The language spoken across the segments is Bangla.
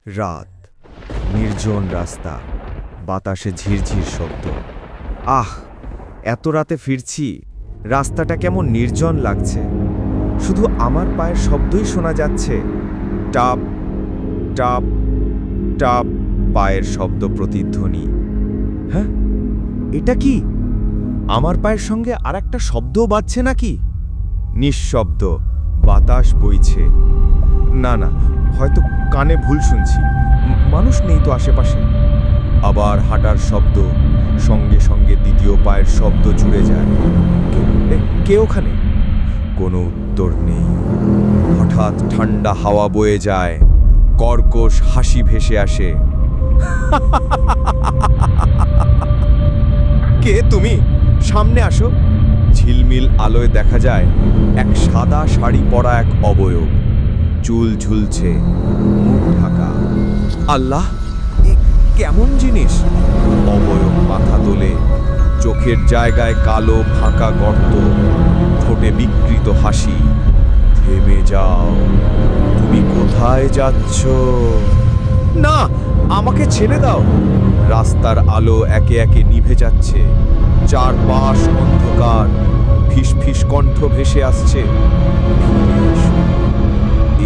রাত, নির্জন রাস্তা, বাতাসে ঝিরঝির শব্দ। আহ, এত রাতে ফিরছি, রাস্তাটা কেমন নির্জন লাগছে। শুধু আমার পায়ের শব্দই শোনা যাচ্ছে। টাপ টাপ টাপ, পায়ের শব্দ প্রতিধ্বনি। হ্যাঁ, এটা কি? আমার পায়ের সঙ্গে আর একটা শব্দও বাজছে নাকি? নিঃশব্দ, বাতাস বইছে। না না, হয়তো কানে ভুল শুনছি। মানুষ নেই তো আশেপাশে। আবার হাঁটার শব্দ, সঙ্গে সঙ্গে দ্বিতীয় পায়ের শব্দ জুড়ে যায়। কে ওখানে? কোনো উত্তর নেই। হঠাৎ ঠান্ডা হাওয়া বয়ে যায়, কর্কশ হাসি ভেসে আসে। কে তুমি? সামনে আসো। ঝিলমিল আলোয় দেখা যায় এক সাদা শাড়ি পরা এক অবয়ব। চুল ঝুলছে, মুখ ঢাকা। আল্লাহ, এ কেমন জিনিস? অবয়ব মাথা তোলে, চোখের জায়গায় কালো ফাঁকা গর্ত, ঠোঁটে বিকৃত হাসি। থেমে যাও, তুমি কোথায় যাচ্ছ? না, আমাকে ছেড়ে দাও। রাস্তার আলো একে একে নিভে যাচ্ছে, চারপাশ অন্ধকার। ফিসফিস কণ্ঠ ভেসে আসছে, ফিরে এসো,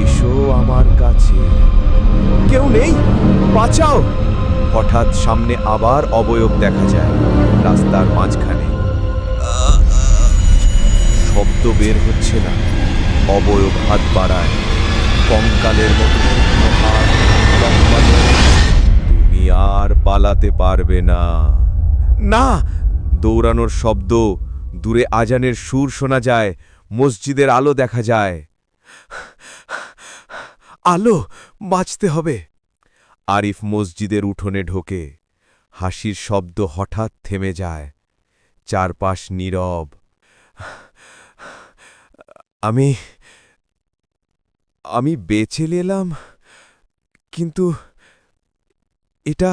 এসো আমার কাছে। কেউ নেই, বাঁচাও। হঠাৎ সামনে আবার অবয়ব দেখা যায়, রাস্তার মাঝখানে। শব্দ বের হচ্ছে না। অবয়ব হাত বাড়ায়, কঙ্কালের মতো শুকনো হাত, লম্বা নখ। তুমি আর পালাতে পারবে না। না! দৌড়ানোর শব্দ, দূরে আজানের সুর শোনা যায়, মসজিদের আলো দেখা যায়। আলো, বাঁচতে হবে। আরিফ মসজিদের উঠোনে ঢোকে। হাসির শব্দ হঠাৎ থেমে যায়, চারপাশ নীরব। আমি আমি বেঁচে এলাম, কিন্তু এটা